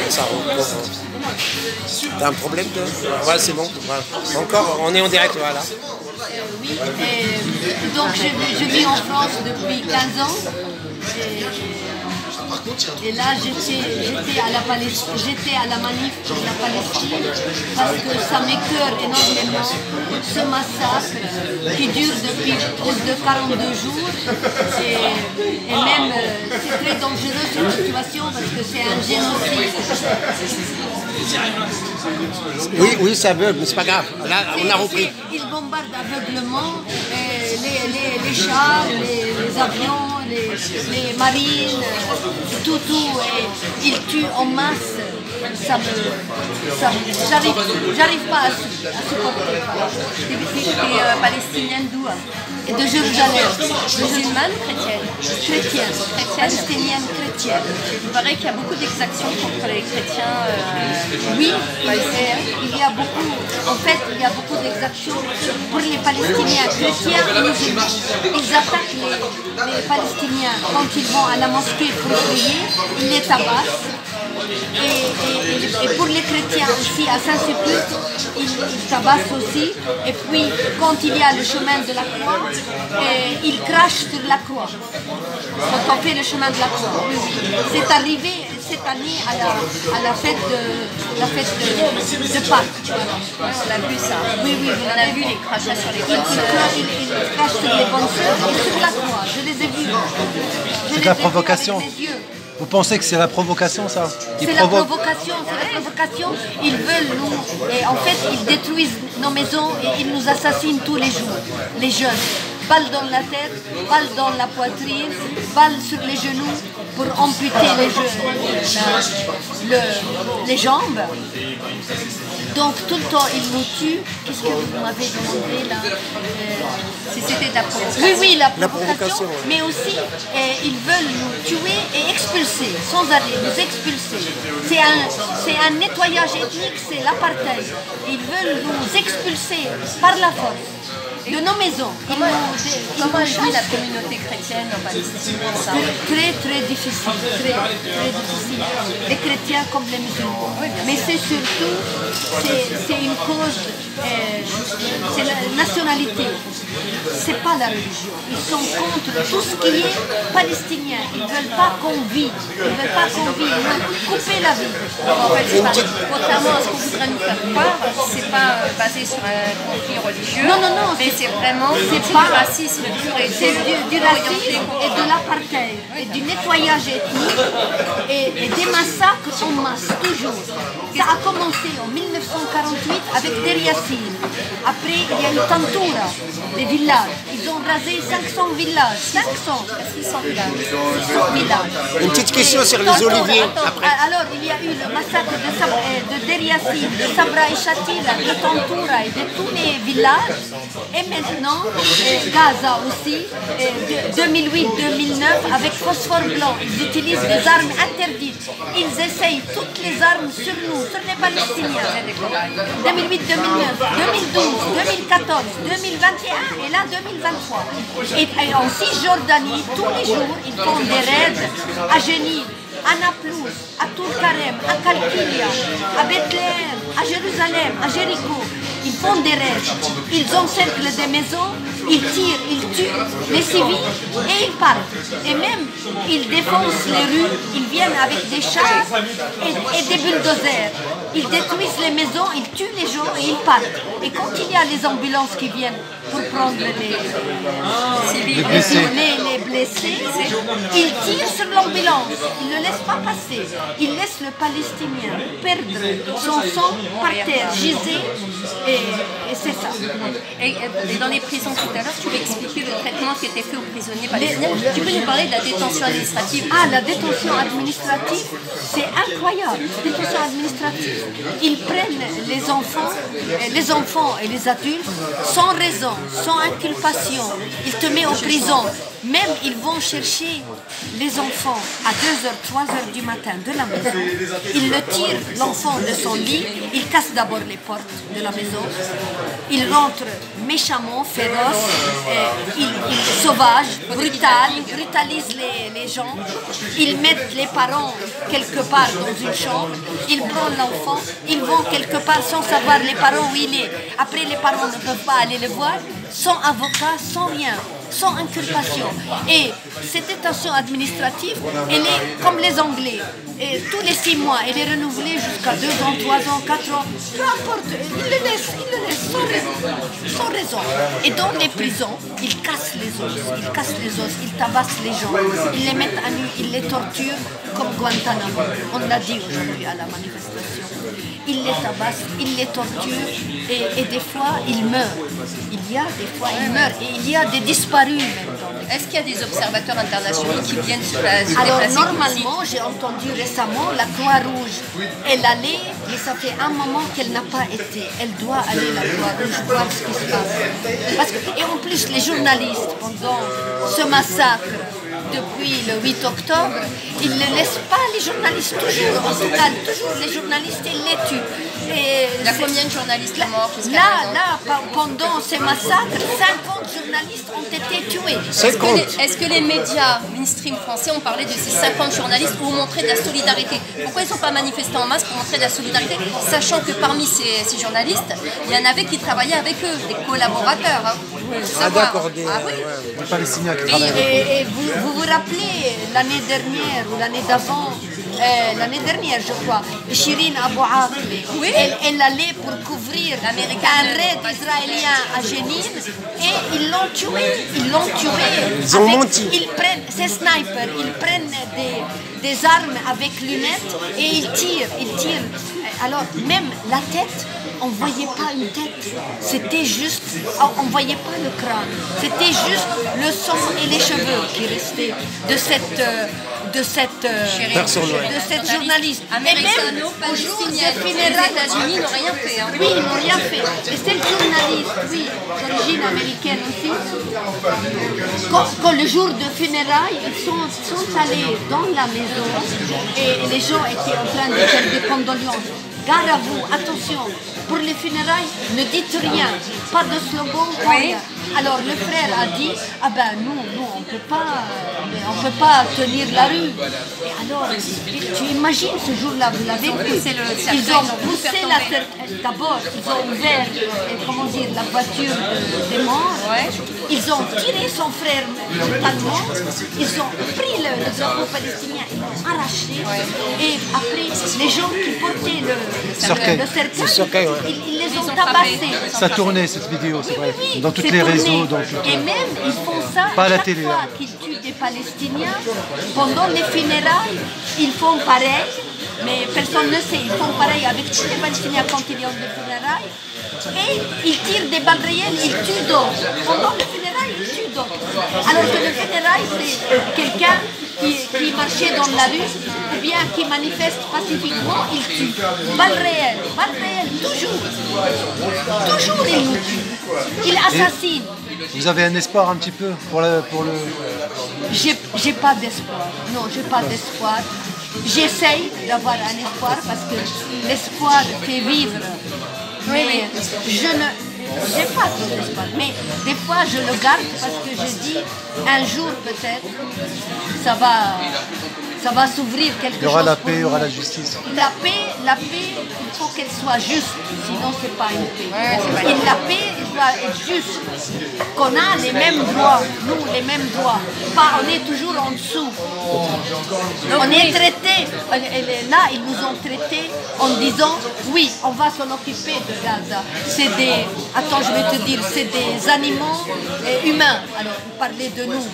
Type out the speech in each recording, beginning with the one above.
Ça recouvre. T'as un problème de... Voilà, c'est bon. Voilà. Encore, on est en direct, voilà. Oui, donc je vis en France depuis 15 ans. Et là, j'étais à la manif pour la Palestine parce que ça m'écoeure énormément ce massacre qui dure depuis plus de 42 jours. Et même, c'est très dangereux cette situation parce que c'est un génocide. Oui, c'est aveugle, mais c'est pas grave. Là, on a repris. Ils bombardent aveuglement les chars, les avions, les marines, tout, et ils tuent en masse. J'arrive pas à supporter. Tu es palestinienne d'où? De Jérusalem. Musulmane ou chrétienne? Chrétienne. Palestinienne chrétienne. Il paraît qu'il y a beaucoup d'exactions contre les chrétiens. Oui, il y a beaucoup. En fait, il y a beaucoup d'exactions pour les Palestiniens chrétiens et musulmans. Ils attaquent les Palestiniens quand ils vont à la mosquée pour prier, ils les tabassent. Et pour les chrétiens aussi à Saint-Sulpice, ils tabassent aussi. Et puis quand il y a le chemin de la croix, ils crachent sur la croix. Quand on fait le chemin de la croix. C'est arrivé cette année à la fête de Pâques. Voilà. On a vu ça. Oui, on a vu les crachats sur les bonnes sœurs. Ils crachent sur les bonnes sœurs et sur la croix. Je les ai vus. C'est la provocation. Vous pensez que c'est la provocation, ça? C'est la provocation, Ils veulent nous... Et en fait, ils détruisent nos maisons et ils nous assassinent tous les jours, les jeunes. Balles dans la tête, balles dans la poitrine, balles sur les genoux pour amputer les jambes. Donc tout le temps, ils nous tuent. Qu'est-ce que vous m'avez demandé là? Si c'était de la provocation. Oui, la provocation. Mais aussi, ils veulent nous tuer et expulser, sans arrêt, nous expulser. C'est un nettoyage ethnique, c'est l'apartheid. Ils veulent nous expulser par la force de nos maisons. Comment vit la communauté chrétienne en Palestine? Très difficile, très difficile. Les chrétiens comme les musulmans. Mais c'est surtout, c'est une cause, c'est la nationalité. C'est pas la religion. Ils sont contre tout ce qui est palestinien. Ils ne veulent pas qu'on vive. Ils ne veulent pas qu'on vive. Ils veulent couper la vie. En fait, contrairement à ce qu'on voudrait nous faire croire, c'est pas basé sur un conflit religieux. Non. Mais c'est vraiment du racisme pur et c'est du racisme et de l'apartheid et du nettoyage ethnique et des massacres en masse, toujours. Ça a commencé en 1948 avec Deir Yassin. Après, il y a eu Tantoura, les villages. Ils ont rasé 500 villages. 600 villages. Une petite question sur les oliviers. Après. Alors, il y a eu le massacre de Deir Yassin, de Sabra et Shatila, de Tantoura et de tous les villages. Et maintenant, Gaza aussi, 2008-2009, avec phosphore blanc. Ils utilisent des armes interdites. Ils essayent toutes les armes sur nous, sur les Palestiniens. 2008-2009, 2012, 2014, 2021 et là 2023. Et en Cisjordanie, tous les jours, ils font des raids à Jenin, à Naplouse, à Toul-Karem, à Kalkilia, à Bethléem, à Jérusalem, à Jéricho. Ils font des raids, ils encerclent des maisons, ils tirent, ils tuent les civils et ils partent. Et même, ils défoncent les rues, ils viennent avec des chars et des bulldozers. Ils détruisent les maisons, ils tuent les gens et ils partent. Et quand il y a les ambulances qui viennent pour prendre les blessés, ils tirent sur l'ambulance. Ils ne laissent pas passer. Ils laissent le Palestinien perdre son sang par terre, giser. Et c'est ça. Et dans les prisons tout à l'heure, tu expliquais le traitement qui était fait aux prisonniers palestiniens. Tu peux nous parler de la détention administrative? Ah, la détention administrative, c'est incroyable. Détention administrative. Ils prennent les enfants et les adultes sans raison, sans inculpation. Ils te mettent en prison Même ils vont chercher les enfants à 2h, 3h du matin de la maison. Ils le tirent, l'enfant de son lit, ils cassent d'abord les portes de la maison. Ils rentrent méchamment, féroces, sauvages, brutalisent les gens. Ils mettent les parents quelque part dans une chambre, ils prennent l'enfant, ils vont quelque part sans savoir les parents où il est. Après, les parents ne peuvent pas aller le voir, sans avocat, sans rien, sans inculpation. Et cette détention administrative, elle est comme les Anglais. Et tous les 6 mois, elle est renouvelée jusqu'à 2 ans, 3 ans, 4 ans. Peu importe, ils le laissent sans raison. Et dans les prisons, ils cassent les os, ils tabassent les gens, ils les mettent à nu, ils les torturent comme Guantanamo. On l'a dit aujourd'hui à la manifestation. Ils les tabassent, ils les torturent et des fois ils meurent. Ils meurent et il y a des disparus même dans les... Est-ce qu'il y a des observateurs internationaux qui viennent se déplacer? Alors normalement, j'ai entendu récemment la Croix-Rouge. Elle allait, mais ça fait un moment qu'elle n'a pas été. Elle doit aller la Croix-Rouge voir ce qui se passe. Et en plus, les journalistes, pendant ce massacre, depuis le 8 octobre, ils ne laissent pas les journalistes, toujours, en tout cas, toujours les journalistes, ils les tuent. Et il y a combien de journalistes morts jusqu'à là, pendant ces massacres, 50 journalistes ont été tués. Est-ce que les médias mainstream français ont parlé de ces 50 journalistes pour montrer de la solidarité? Pourquoi ils ne sont pas manifestés en masse pour montrer de la solidarité, sachant que parmi ces journalistes, il y en avait qui travaillaient avec eux, des collaborateurs. Hein. Ah d'accord, oui. Les Palestiniens qui travaillent. Et vous rappelez l'année dernière ou l'année d'avant, l'année dernière je crois, Shirin Abu Akleh, oui. elle allait pour couvrir un raid israélien à Jenin et ils l'ont tué. Ils ont menti. Ils prennent, ces snipers, ils prennent des armes avec lunettes et ils tirent. Alors même la tête, on ne voyait pas une tête, c'était juste, on ne voyait pas le crâne, c'était juste le sang et les cheveux qui restaient de cette journaliste. Et même au jour des funérailles, les États-Unis n'ont rien fait. Hein. Oui, ils n'ont rien fait. Et cette journaliste, oui, d'origine américaine aussi, quand le jour de funérailles, ils sont allés dans la maison et les gens étaient en train de faire des condoléances. Gare à vous, attention, pour les funérailles, ne dites rien, pas de slogan, rien. Alors le frère a dit, ah ben nous on peut pas tenir la rue. Et alors, tu imagines ce jour-là, vous l'avez vu, ils ont poussé la cercueil, d'abord ils ont ouvert, comment dire, la voiture des morts, ils ont tiré son frère brutalement, ils ont pris le drapeau palestinien, ils l'ont arraché, et après les gens qui portaient le cercueil, ils les ont tabassés. Ça tournait cette vidéo, c'est vrai, dans tous les réseaux. Et même, ils font ça pas chaque fois qu'ils tuent des Palestiniens. Pendant les funérailles, ils font pareil, mais personne ne sait. Ils font pareil avec tous les Palestiniens quand ils ont des funérailles. Et ils tirent des balles réelles, ils tuent d'autres. Pendant les funérailles, ils tuent d'autres. Alors que le funérailles, c'est quelqu'un qui marchait dans la rue, ou bien qui manifeste pacifiquement, il tue. Balles réelles, toujours. Toujours il nous tue. Il assassine. Vous avez un espoir un petit peu pour le... J'ai pas d'espoir. Non, j'ai pas d'espoir. J'essaye d'avoir un espoir parce que l'espoir fait vivre. Mais je n'ai pas trop d'espoir. Mais des fois, je le garde parce que je dis, un jour peut-être, ça va s'ouvrir quelque chose. Il y aura la paix, il y aura la justice. La paix, il faut qu'elle soit juste, sinon c'est pas une paix. Et la paix, elle doit être juste. Qu'on a les mêmes droits, nous les mêmes droits. Pas, on est toujours en dessous. On est traité, là ils nous ont traités en disant, oui, on va s'en occuper de Gaza. C'est des, attends je vais te dire, c'est des animaux humains. Alors vous parlez de nous.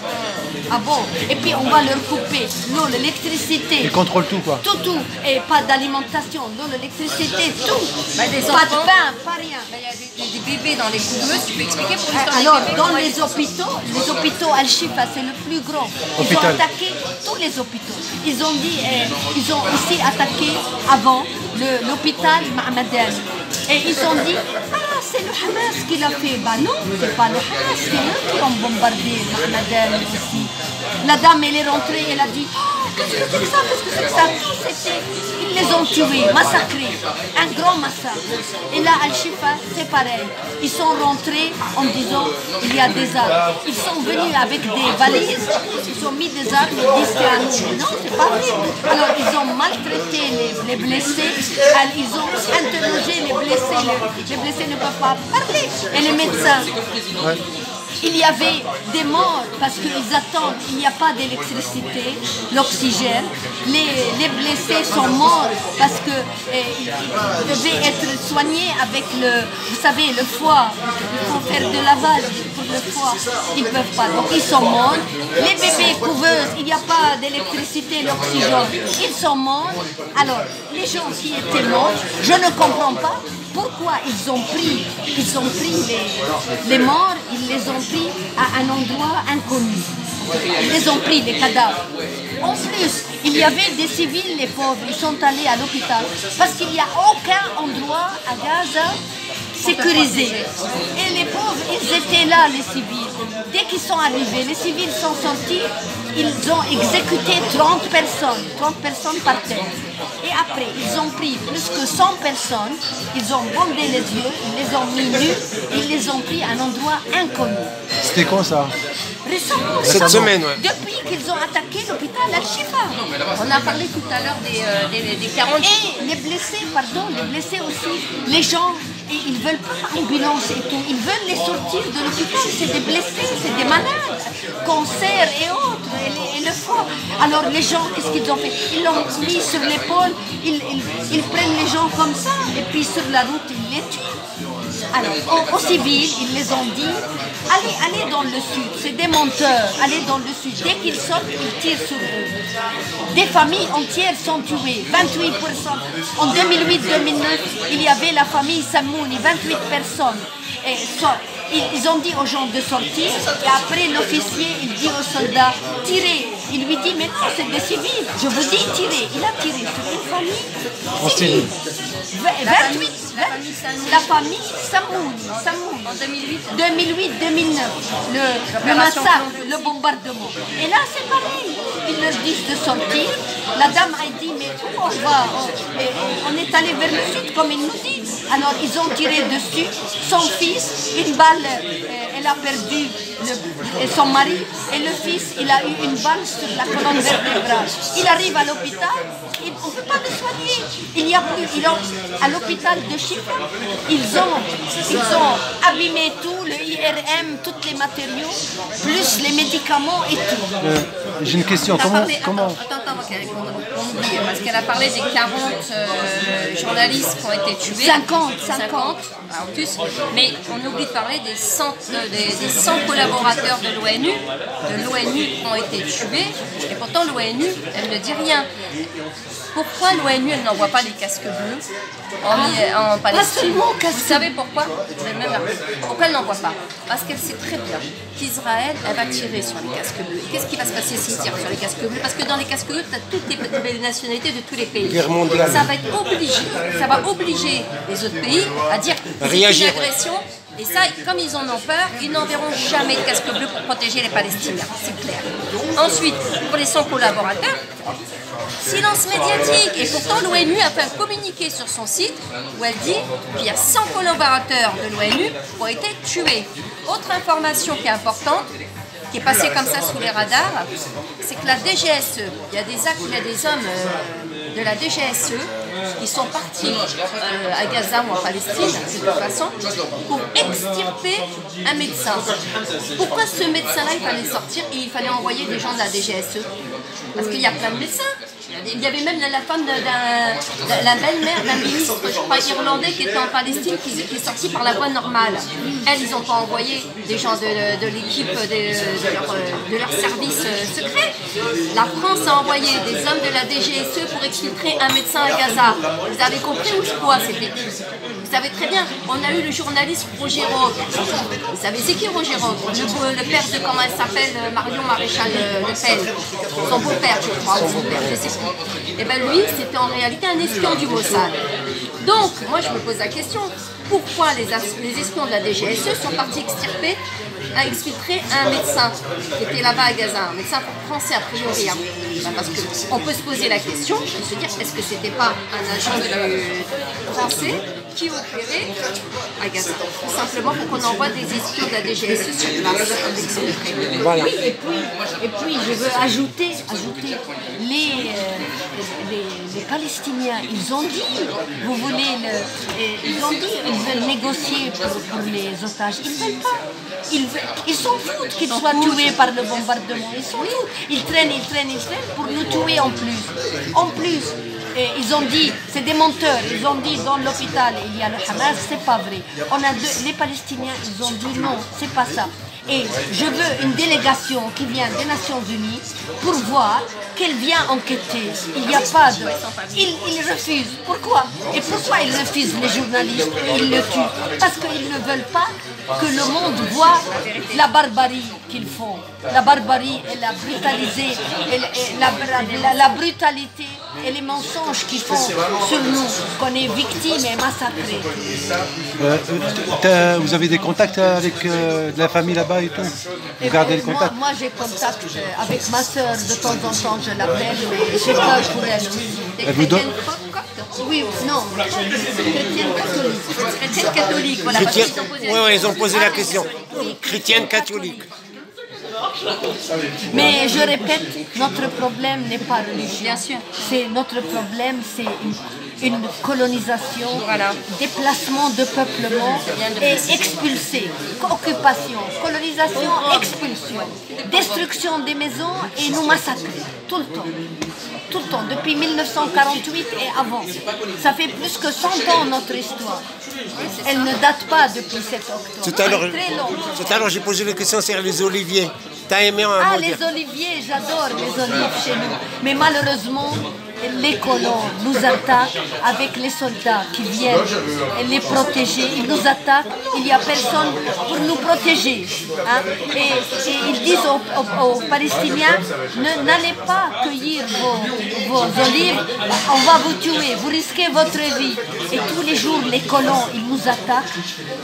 Ah bon? Et puis on va leur couper l'eau, l'électricité. Ils contrôlent tout quoi. Tout. Et pas d'alimentation, l'eau, l'électricité, tout. Bah, pas de pain, pas rien. Bah, il y a des bébés dans les couveuses, tu peux expliquer pour l'histoire alors, des bébés? dans les hôpitaux Al-Shifa, c'est le plus grand. Ils ont attaqué tous les hôpitaux. Ils ont dit, ils ont aussi attaqué avant l'hôpital Mahamadan. Et ils ont dit, ah, c'est le Hamas qui l'a fait. Bah non, c'est pas le Hamas, c'est eux qui ont bombardé Mahamadan ici. La dame, elle est rentrée, elle a dit oh, qu'est-ce que c'est que ça, qu'est-ce que c'est que ça? Ils les ont tués, massacrés, un grand massacre. Et là, Al-Shifa, c'est pareil. Ils sont rentrés en disant il y a des armes. Ils sont venus avec des valises, ils ont mis des armes, ils disent c'est à nous. Non, c'est pas vrai. Alors, ils ont maltraité les blessés, ils ont interrogé les blessés. Les blessés ne peuvent pas parler. Et les médecins. Ouais. Il y avait des morts parce qu'ils attendent, il n'y a pas d'électricité, l'oxygène. Les blessés sont morts parce qu'ils devaient être soignés avec vous savez, le foie. Il faut faire de lavage pour le foie. Ils ne peuvent pas. Donc ils sont morts. Les bébés couveuses, il n'y a pas d'électricité, l'oxygène. Ils sont morts. Alors, les gens qui étaient morts, je ne comprends pas. Pourquoi ils ont pris les morts, ils les ont pris à un endroit inconnu. Ils les ont pris, les cadavres. En plus, il y avait des civils, les pauvres, ils sont allés à l'hôpital parce qu'il n'y a aucun endroit à Gaza sécurisé. Et les pauvres, ils étaient là, les civils. Dès qu'ils sont arrivés, les civils sont sortis, ils ont exécuté 30 personnes. 30 personnes par terre. Et après, ils ont pris plus que 100 personnes, ils ont bandé les yeux, ils les ont mis nus, ils les ont pris à un endroit inconnu. C'était quand ça? Récemment, Cette semaine, ouais. depuis qu'ils ont attaqué l'hôpital Al-Shifa. On a parlé tout à l'heure des 40... Et les blessés, pardon, les blessés aussi, les gens, ils ne veulent pas ambulance et tout, ils veulent les sortir de l'hôpital, c'est des blessés, c'est des malades, cancer et autres, et le foie. Alors les gens, qu'est-ce qu'ils ont fait? Ils l'ont mis sur l'épaule, ils prennent les gens comme ça, et puis sur la route, ils les tuent. Alors, aux civils, ils les ont dit, allez dans le sud, c'est des menteurs, allez dans le sud. Dès qu'ils sortent, ils tirent sur eux. Des familles entières sont tuées, 28%. En 2008-2009, il y avait la famille Samouni, 28 personnes. Et ils ont dit aux gens de sortir, et après l'officier, il dit aux soldats, tirez. Il lui dit, mais non, c'est des civils, je vous dis tirez. Il a tiré sur une famille civile. 28. La famille Samouni. En 2008. 2008-2009, le massacre, le bombardement. Et là, c'est pareil. Ils leur disent de sortir. La dame a dit, mais où on va? On est allé vers le sud, comme il nous dit. Alors, ils ont tiré dessus. Son fils, une balle, elle a perdu son mari. Et le fils, il a eu une balle sur la colonne vertébrale. Il arrive à l'hôpital. On ne peut pas le soigner. Il n'y a plus. À l'hôpital de Shifa, ils ont abîmé tout, le IRM, tous les matériaux, plus les médicaments et tout. J'ai une question. Comment... Attends, on oublie, parce qu'elle a parlé des 40 journalistes qui ont été tués. 50 en plus. Mais on oublie de parler des 100 collaborateurs de l'ONU qui ont été tués. Et pourtant, l'ONU, elle ne dit rien. Pourquoi l'ONU, elle n'envoie pas les casques bleus en Palestine? Vous savez pourquoi? Pourquoi elle n'envoie pas? Parce qu'elle sait très bien qu'Israël, elle va tirer sur les casques bleus. Et qu'est-ce qui va se passer s'ils tirent sur les casques bleus? Parce que dans les casques bleus, tu as toutes les nationalités de tous les pays. Ça va obliger les autres pays à dire réagir. Une agression. Et ça, comme ils en ont peur, ils n'enverront jamais de casque bleu pour protéger les Palestiniens, c'est clair. Ensuite, pour les 100 collaborateurs, silence médiatique. Et pourtant, l'ONU a fait un communiqué sur son site où elle dit qu'il y a 100 collaborateurs de l'ONU qui ont été tués. Autre information qui est importante, qui est passée comme ça sous les radars, c'est que la DGSE, il y a des hommes de la DGSE qui sont partis à Gaza ou en Palestine, de toute façon, pour extirper un médecin. Pourquoi ce médecin-là, il fallait sortir et il fallait envoyer des gens de la DGSE? Parce qu'il y a plein de médecins. Il y avait même la femme la belle-mère d'un ministre, je crois, irlandais qui était en Palestine, qui est sortie par la voie normale. Elles, ils n'ont pas envoyé des gens de l'équipe de leur service secret. La France a envoyé des hommes de la DGSE pour exfiltrer un médecin à Gaza. Vous avez compris où quoi c'était? Vous savez très bien, on a eu le journaliste Roger Roque. Vous savez c'est qui Roger Roque? Le père de, comment elle s'appelle, Marion Maréchal Le Pen. Son beau-père, je crois, ou son père, je sais plus. Et bien lui, c'était en réalité un espion du Mossad. Donc, moi je me pose la question, pourquoi les espions de la DGSE sont partis extirper a exfiltré un médecin qui était là-bas à Gaza, un médecin français a priori. Hein. Parce qu'on peut se poser la question et se dire est-ce que c'était pas un agent français qui opérait à Gaza. Tout simplement pour qu'on envoie des espions de la DGSE sur place. Voilà. Oui, et puis je veux ajouter les Palestiniens, ils ont dit, vous voulez, ils ont dit, ils veulent négocier pour les otages. Ils veulent pas. Ils s'en foutent qu'ils soient tués par le bombardement. Ils s'en foutent. Ils traînent pour nous tuer en plus. En plus. Et ils ont dit, c'est des menteurs, ils ont dit dans l'hôpital il y a le Hamas, c'est pas vrai. Les Palestiniens, ils ont dit non, c'est pas ça. Et je veux une délégation qui vient des Nations Unies pour voir qu'elle vient enquêter. Il n'y a pas de... Ils refusent. Pourquoi? Et pourquoi ils refusent les journalistes et ils le tuent? Parce qu'ils ne veulent pas que le monde voit la barbarie qu'ils font. La barbarie et la brutalité, la brutalité et les mensonges qu'ils font sur nous, qu'on est victimes et massacrés. Vous avez des contacts avec de la famille là-bas et tout? Vous gardez le contact? Moi j'ai contact avec ma soeur, de temps en temps je l'appelle, mais j'ai peur pour elle. Elle vous donne... Oui, non, chrétienne catholique. Chrétienne catholique, voilà. Oui, ils ont posé la question. Chrétienne catholique. Mais je répète, notre problème n'est pas religieux. Bien sûr. Notre problème, c'est une colonisation, déplacement de peuplement et expulsé. Occupation, colonisation, expulsion, destruction des maisons et nous massacrer tout le temps. Tout le temps, depuis 1948 et avant. Ça fait plus que 100 ans notre histoire. Elle ne date pas depuis 7 octobre. Tout à l'heure, j'ai posé la question sur les oliviers. T'as aimé un mot les oliviers, j'adore les olives chez nous. Mais malheureusement, les colons nous attaquent avec les soldats qui viennent les protéger. Ils nous attaquent, il n'y a personne pour nous protéger. Hein? Et ils disent aux Palestiniens, n'allez pas cueillir vos olives, on va vous tuer, vous risquez votre vie. Et tous les jours, les colons, ils nous attaquent.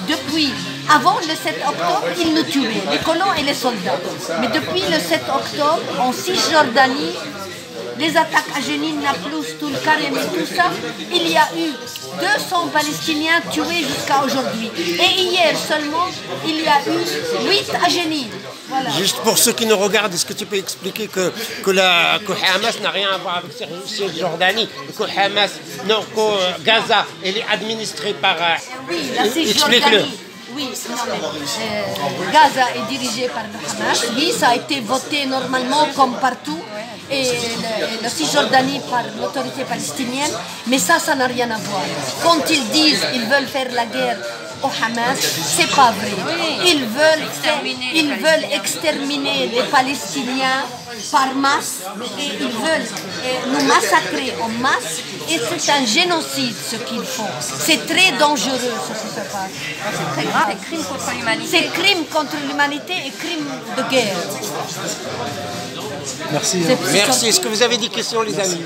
Depuis, avant le 7 octobre, ils nous tuaient, les colons et les soldats. Mais depuis le 7 octobre, en Cisjordanie, les attaques à Jenin, Naplouse, Tulkarem et tout ça, il y a eu 200 Palestiniens tués jusqu'à aujourd'hui. Et hier seulement, il y a eu 8 à Jenin. Voilà. Juste pour ceux qui nous regardent, est-ce que tu peux expliquer que Hamas n'a rien à voir avec Cisjordanie, que Gaza, elle est administrée par... Oui, la Cisjordanie. Oui, Gaza est dirigée par le Hamas. Oui, ça a été voté normalement comme partout. Et la Cisjordanie par l'autorité palestinienne, mais ça n'a rien à voir. Quand ils disent qu'ils veulent faire la guerre au Hamas, c'est pas vrai. Ils veulent exterminer les Palestiniens par masse et ils veulent nous massacrer en masse et c'est un génocide ce qu'ils font. C'est très dangereux ce qui se passe. C'est très grave, c'est crime contre l'humanité. C'est crime contre l'humanité et crime de guerre. Merci. Merci. Est-ce que vous avez des questions, les amis?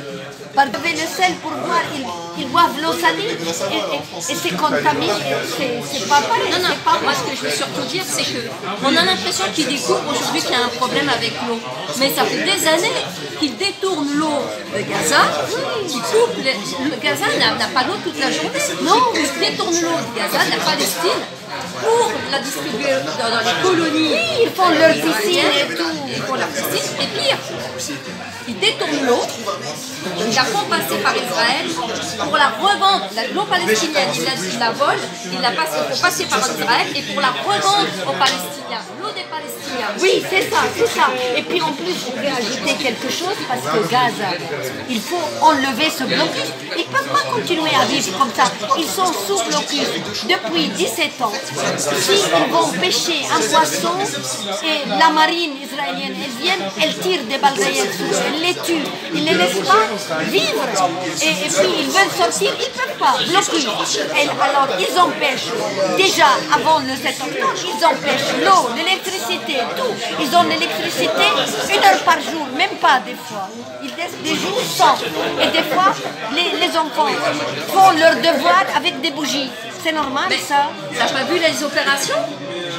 Par le sel pour boire, ils boivent l'eau salée et c'est contaminé. C'est pas pareil. Non, moi ce que je veux surtout dire, c'est qu'on a l'impression qu'ils découvrent aujourd'hui qu'il y a un problème avec l'eau. Mais ça fait des années qu'ils détournent l'eau de Gaza, qu'ils coupent. Gaza n'a pas d'eau toute la journée. Non, ils détournent l'eau de Gaza, de la Palestine, pour la distribuer dans les colonies. Oui, ils font leur piscine et tout. Ils font leur piscine, et pire, ils détournent l'eau, ils la font passer par Israël pour la revendre. L'eau palestinienne, ils la volent, ils la font passer par Israël et pour la revendre aux Palestiniens. L'eau des Palestiniens. Oui, c'est ça. Et puis en plus, je voudrais ajouter quelque chose parce que Gaza, il faut enlever ce blocus. Ils ne peuvent pas continuer à vivre comme ça. Ils sont sous blocus depuis 17 ans. S'ils vont pêcher un poisson et la marine israélienne, elle tire des balles réelles sur eux, elle les tue, ils ne les laissent pas vivre. Et puis ils veulent sortir, ils ne peuvent pas, blocus. Alors ils empêchent, déjà avant le 7 octobre, ils empêchent l'eau, l'électricité, tout. Ils ont l'électricité 1 heure par jour, même pas des fois. Ils laissent des jours sans. Et des fois, les enfants font leur devoir avec des bougies. C'est normal. Mais ça. T'as pas vu les opérations?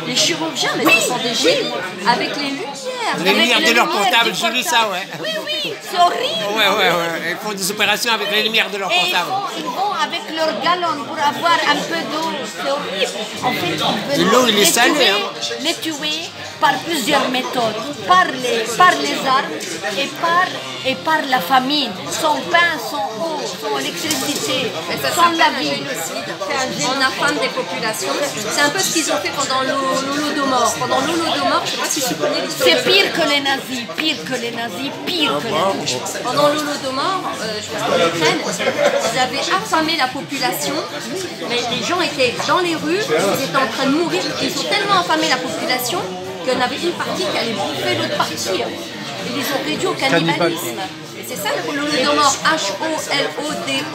Les chirurgiens, mais ce sont des génies, avec les lumières. Les lumières de leur portable, du j'ai vu ça, ouais. Oui, oui, c'est horrible. Ouais. Ils font des opérations avec les lumières de leur Et portable. ils vont avec leur galon pour avoir un peu d'eau. C'est horrible. En fait, ils De l'eau, veulent il est salé, les tuer par plusieurs méthodes. Par les armes et par la famine. Sans pain, sans eau, sans électricité, Mais ça sans s'appelle la un vie. génocide. On affame des populations. C'est un peu ce qu'ils ont fait pendant l'Holodomor. Pendant l'Holodomor, je ne sais pas si tu connais l'histoire. C'est pire que les nazis, pire que les nazis, pire que les nazis. Pendant l'Holodomor, je pense qu'en Ukraine, ils avaient affamé la population, mais les gens étaient dans les rues, ils étaient en train de mourir, ils ont tellement affamé la population qu'il y en avait une partie qui allait bouffer l'autre partie. Ils les ont réduits au cannibalisme. Et c'est ça l'Holodomor,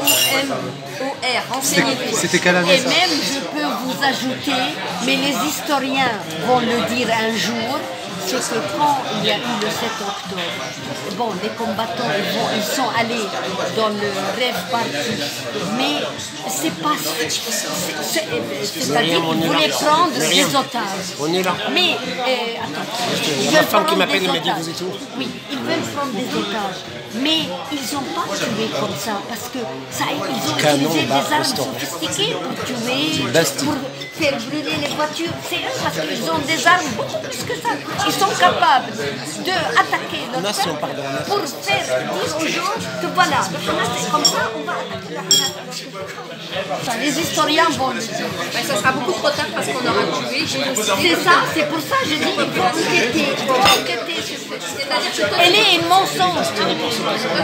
H-O-L-O-D-O-M-O-R, renseignez-vous. C'était quelle année Et ça? même, je peux vous ajouter, mais les historiens vont le dire un jour, c'est que quand il y a eu le 7 octobre, bon, les combattants, ils sont allés dans le rêve parti, mais c'est pas... C'est-à-dire qu'ils voulaient prendre des otages. On est là. Mais, attends, ils Ma veulent femme qui prendre m'appelle, des il m'a dit, otages. vous êtes où? Oui, ils veulent prendre des otages, mais ils n'ont pas tué comme ça, parce que ça, ils ont Canon, utilisé bar, des armes restaurant. sophistiquées pour tuer, Bastille. pour faire brûler les voitures. C'est eux parce qu'ils ont des armes beaucoup plus que ça. Ils sont capables d'attaquer le Nation, peuple pardon, nation. pour faire dire aux gens que voilà, le Hamas c'est comme ça, on va attaquer la Hamas. Enfin, les historiens vont le dire. Ben, ça sera beaucoup trop tard parce qu'on aura tué, génocidé. C'est ça, c'est pour ça que je dis qu'il faut enquêter. Il faut enquêter sur ce C'est-à-dire que toi, Elle est un mensonge. toi,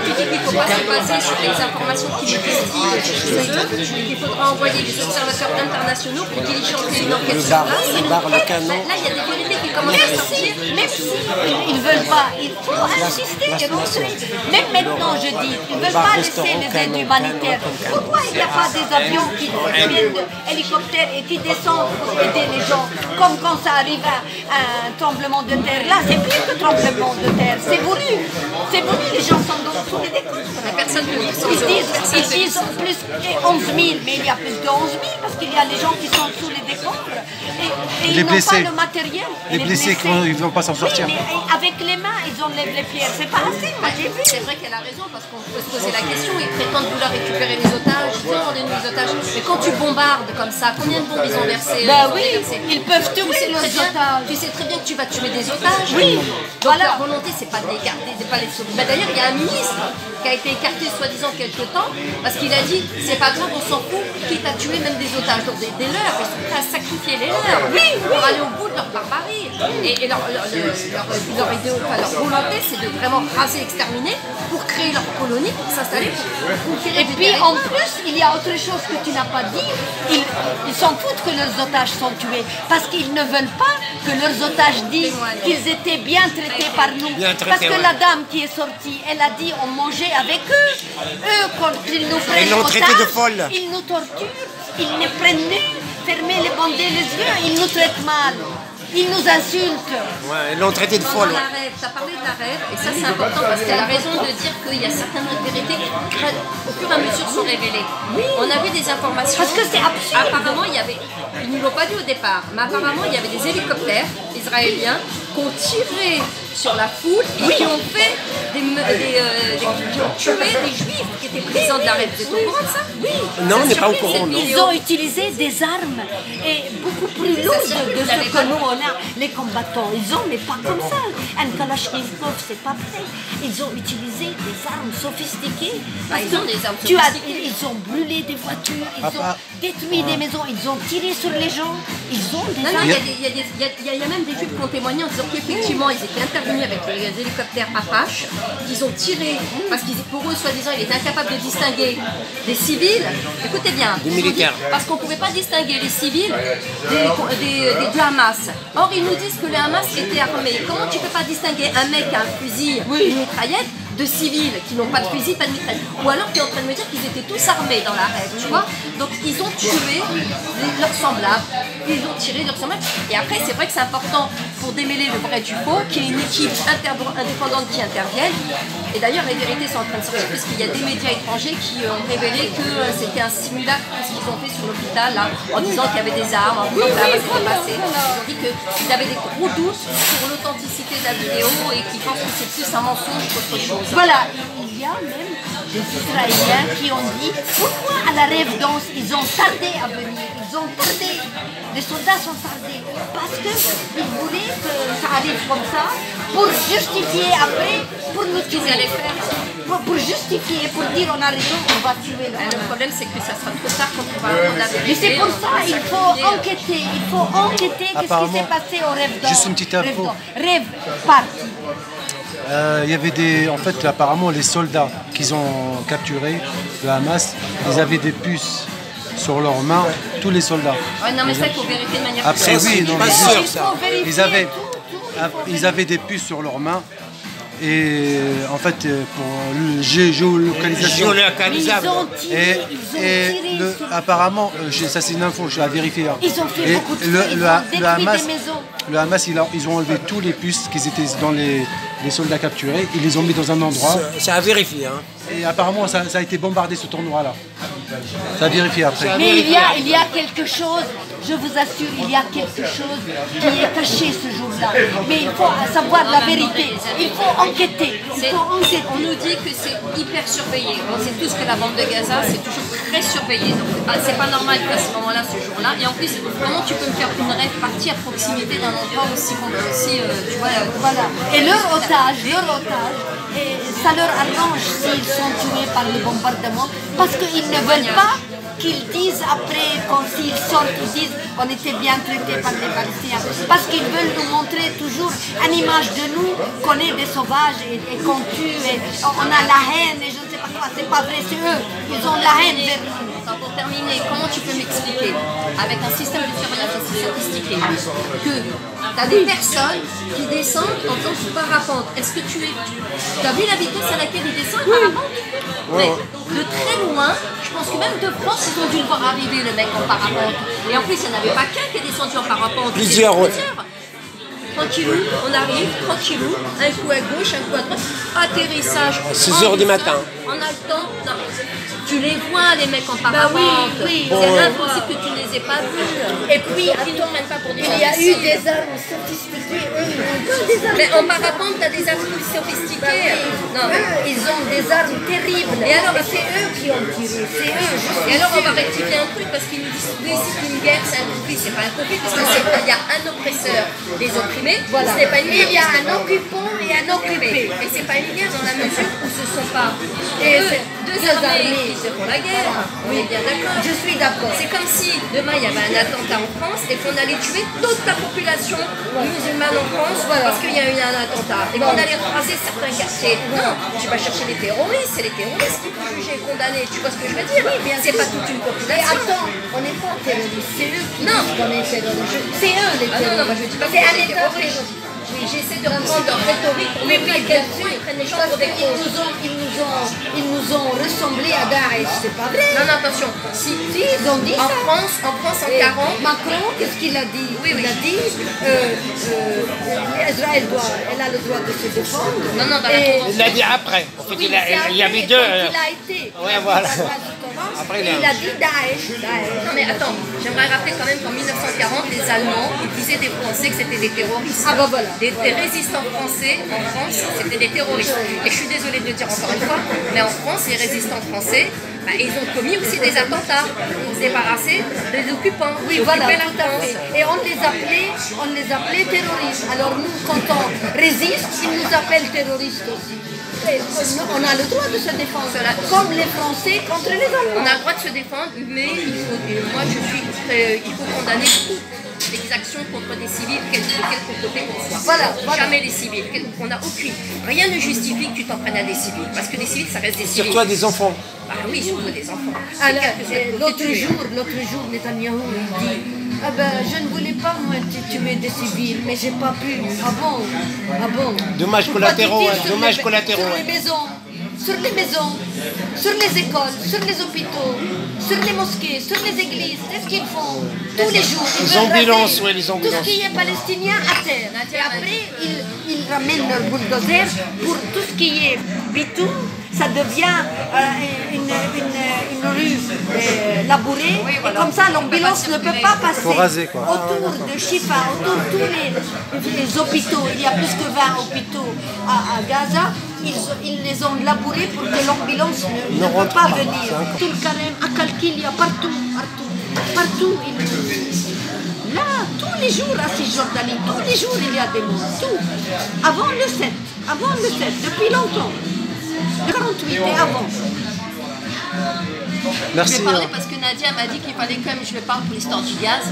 tu dis qu'il ne faut pas se baser sur les informations qui nous distillent, qu'il faudra envoyer des observateurs internationaux pour diligenter une enquête sur place. Le bar, le canon. Là, il y a des vérités qui commencent à sortir. Même si ils ne veulent pas, il faut insister et montrer. Même maintenant, je dis, ils ne veulent pas laisser les aides humanitaires. Pourquoi il n'y a pas des avions qui viennent d'hélicoptères et qui descendent pour aider les gens? Comme quand ça arrive à un tremblement de terre. Là, c'est plus que tremblement de terre, c'est voulu. C'est voulu, les gens sont sous les décombres. Personne ne Ils disent plus que 11 000, mais il y a plus de 11 000 parce qu'il y a les gens qui sont sous les décombres et Les ils n'ont blessés. pas le matériel. Les blessés, ils ne vont pas s'en sortir. Oui, mais avec les mains, ils enlèvent les pierres. C'est pas assez, moi j'ai vu. C'est vrai qu'elle a raison parce qu'on peut se poser la question. Ils prétendent vouloir récupérer les otages. Ils ont des otages. Mais quand tu bombardes comme ça, combien de bombes ils ont versé? Ben oui, ils peuvent tuer leurs otages. Tu sais très bien que tu vas tuer des otages. Oui, Donc voilà. leur volonté, c'est pas de les écarter, c'est pas les sauver. Ben, d'ailleurs, il y a un ministre qui a été écarté soi-disant quelque temps parce qu'il a dit c'est pas grave, on s'en fout, quitte à tuer même des otages. Donc des leurs, ils sont prêts à sacrifier les leurs pour aller au bout de leur barbarie. Et leur volonté, c'est de vraiment raser, exterminer pour créer leur colonie, pour s'installer, pour conquérir Et des puis territoires. en plus, il y a autre chose que tu n'as pas dit. Ils s'en foutent que leurs otages sont tués parce qu'ils ne veulent pas que leurs otages disent qu'ils étaient bien traités par nous. Bien traités, Parce que ouais. la dame qui est sortie, elle a dit on mangeait avec eux. Eux, quand ils nous prennent Ils l'ont traité de otages, folle. ils nous torturent, ils nous prennent nus, fermés, les bandés les yeux, ils nous traitent mal. Ils nous insultent. Ouais, ils l'ont traité de folle. Pendant la rêve, tu as parlé de la rêve, et ça c'est important parce qu'elle a raison de dire qu'il y a certaines vérités qui, au fur et à mesure, sont révélées. On a vu des informations. Parce que c'est absurde. Apparemment, il y avait, ils ne nous l'ont pas dit au départ, mais apparemment, il y avait des hélicoptères israéliens qui ont tiré sur la foule et qui ont fait qui ont tué des juifs qui étaient présents de la rêve. Vous êtes au courant de ça? Oui. Non, on n'est pas au circule, courant, cette non. Ils vidéo. ont utilisé des armes et beaucoup plus lourdes de ce que nous on a, les combattants. Ils ont, mais pas comme ça. Un Kalachnikov, c'est pas vrai. Ils ont utilisé des armes sophistiquées. Ah, ils ont des armes Tu as- sophistiquées. ils ont brûlé des voitures, ils ont Papa. détruit des maisons, ils ont tiré sur les gens. Ils ont des Non, non, armes. il y a même des juifs qui ont témoigné en disant qu'effectivement, ils étaient intervenus avec les hélicoptères Apache, qu'ils ont tiré, parce qu'ils, pour eux, soi-disant, ils étaient incapables de distinguer des civils. Écoutez bien. Des ils ont dit- militaires. parce qu'on ne pouvait pas distinguer les civils du Hamas. Or, ils nous disent que le Hamas était armé. Comment tu ne peux pas distinguer un mec à un fusil, une mitraillette, de civils qui n'ont pas de fusil, pas de mitraille. Ou alors tu es en train de me dire qu'ils étaient tous armés dans la rêve, tu vois. Donc ils ont tué leurs semblables, ils ont tiré leurs semblables. Et après, c'est vrai que c'est important pour démêler le vrai du faux, qu'il y ait une équipe indépendante qui intervienne. Et d'ailleurs, les vérités sont en train de sortir, puisqu'il y a des médias étrangers qui ont révélé que c'était un simulacre, ce qu'ils ont fait sur l'hôpital, là, en disant qu'il y avait des armes, en disant que la s'était passée. Ils ont dit qu'ils avaient des gros doutes sur l'authenticité de la vidéo et qu'ils pensent que c'est plus un mensonge qu'autre chose. Voilà, il y a même des Israéliens qui ont dit pourquoi à la rêve danse ils ont tardé à venir, ils ont tardé, les soldats sont tardés parce qu'ils voulaient que ça arrive comme ça pour justifier après, pour nous tuer, pour justifier, pour dire on a raison, on va tuer le problème c'est que ça sera trop tard quand on va apprendre la vérité. Mais c'est pour ça il faut enquêter, qu'est-ce qui s'est passé au rêve danse. Juste une petite info. Rêve parti. Il y avait en fait, apparemment, les soldats qu'ils ont capturés, le Hamas, ils avaient des puces sur leurs mains, tous les soldats. Ouais, non, mais ça, il faut vérifier de manière Après, oui, non, pas sûr, ça. ils avaient des puces sur leurs mains. Et en fait, pour le géolocalisation. Géolocalisable. Apparemment, ça c'est une info, je l'ai vérifié. Ils ont fait beaucoup de choses, ils ont détruit des maisons. Le Hamas, ils ont enlevé tous les puces qui étaient dans les soldats capturés, ils les ont mis dans un endroit. C'est à vérifier. Hein. Et apparemment, ça a été bombardé ce tournoi-là. Ça a vérifié après. Mais il y a quelque chose, je vous assure, il y a quelque chose qui est caché ce jour-là. Mais il faut savoir la vérité. Il faut enquêter. On nous dit que c'est hyper surveillé. On sait tous que la bande de Gaza, c'est toujours très surveillé. Donc c'est pas normal qu'à ce moment-là, ce jour-là. Et en plus, comment tu peux me faire une rêve partie à proximité d'un endroit aussi, tu vois, voilà. Et leur otage, et ça leur arrange s'ils sont tués par le bombardement, parce qu'ils ne veulent pas qu'ils disent après, quand ils sortent, ils disent on était bien traités par les Palestiniens. Parce qu'ils veulent nous montrer toujours une image de nous, qu'on est des sauvages et qu'on tue, et on a la haine, et je ne sais pas quoi. C'est pas vrai, c'est eux. Ils ont la haine vers nous. Pour terminer, comment tu peux m'expliquer, avec un système de surveillance aussi sophistiqué, que tu as des personnes qui descendent en faisant du parapente? Est-ce que tu as vu la vitesse à laquelle ils descendent en parapente? Mais de très loin, je pense que même de France, ils ont dû le voir arriver, le mec en parapente. Et en plus, il n'y en avait pas qu'un qui est descendu en parapente. Plusieurs. Tranquillou, on arrive, tranquillou, un coup à gauche, un coup à droite, atterrissage. 6 heures du matin. On a le temps, non. Tu les vois, les mecs en parapente. Oui, c'est impossible que tu ne les aies pas vus. Et puis, Ils ne prennent pas pour des il y a eu des armes sophistiquées. Eux, ils n'ont pas des armes. Mais en parapente, tu as des armes plus sophistiquées. Non. Eux, ils ont des armes terribles. Et alors, c'est eux qui ont tiré. C'est eux. Et alors, on va rectifier un truc parce qu'ils nous disent oui, c'est une guerre, c'est un conflit. C'est pas un conflit parce qu'il y a un oppresseur, des opprimés. Voilà. Ce n'est pas une guerre. Il y a un occupant et un occupé. Et c'est pas une guerre dans la mesure où ce sont pas deux armées qui se font la guerre. Oui, bien d'accord. Je suis d'accord. C'est comme si demain il y avait un attentat en France et qu'on allait tuer toute la population musulmane en France parce qu'il y a eu un attentat et qu'on allait raser certains quartiers. Non, tu vas chercher les terroristes, c'est les terroristes qui vont juger et condamner. Tu vois ce que je veux dire? C'est pas toute une Mais population. attends, on n'est pas terroristes. C'est eux qui Non. disent qu'on est terroristes. C'est eux les Ah non, non, terroristes. moi je dis pas que C'est un c'est état terroriste. Oui, j'essaie de reprendre leur rhétorique pour montrer à quel point ils prennent les gens pour des cons. Ils nous ont ressemblé à Daesh, c'est pas vrai? Non, non, attention. Si, Ils ont dit en ça. France en Et 40, Macron, qu'est-ce qu'il a dit? Oui, oui. Il a dit Israël elle a le droit de se défendre. Non, non, dans la Et- Il l'a dit après. En fait, Oui, il y avait c'est deux. après, quand il a été. Ouais, voilà. Après, il a dit Daesh. non mais attends, j'aimerais rappeler quand même qu'en 1940, les Allemands, ils disaient des Français que c'était des terroristes. Ah bah voilà. Des résistants français en France, c'était des terroristes. Et je suis désolée de le dire encore une fois, mais en France, les résistants français, bah, ils ont commis aussi des attentats. Ils se débarrassaient des occupants. Oui, qui voilà, occupaient la tout à France. fait. Et on les appelait terroristes. Alors nous, quand on résiste, ils nous appellent terroristes aussi. Et on a le droit de se défendre, comme les Français contre les On Allemands. a le droit de se défendre, mais moi il faut condamner toutes les actions contre des civils, de quelque côté qu'on soit. Voilà. Jamais les civils. On n'a aucune. Rien ne justifie que tu t'en prennes à des civils. Parce que des civils, ça reste des civils. Surtout à des enfants. Bah oui, surtout des enfants. Alors, C'est l'autre jour, Netanyahou il dit Ah ben, je ne voulais pas, moi, tuer des civils, mais j'ai pas pu. Ah bon? Ah bon? Dommages Pourquoi collatéraux, tu tires hein, sur dommages les- collatéraux, Sur ouais. les maisons, sur les maisons, sur les écoles, sur les hôpitaux, sur les mosquées, sur les églises. Qu'est-ce qu'ils font? Tous les jours. Ils Les veulent ambulances, raser ouais, les ambulances. Tout ce qui est palestinien à terre. Et après, ils ramènent leur bulldozer pour tout ce qui est bitou. Ça devient une rue labourée. Et comme ça, l'ambulance ne peut pas passer. Faut raser, quoi. Autour de Chifa, autour de tous les hôpitaux, il y a plus que 20 hôpitaux à Gaza, ils les ont labourés pour que l'ambulance ne peut pas venir. Tout le carême, à Kalkil, il y a partout. Là, tous les jours à Cisjordanie, tous les jours il y a des morts, tout. Avant le 7, depuis longtemps. Le 48 et avant. Je Merci. vais parler parce que Nadia m'a dit qu'il fallait quand même que je parle pour l'histoire du gaz.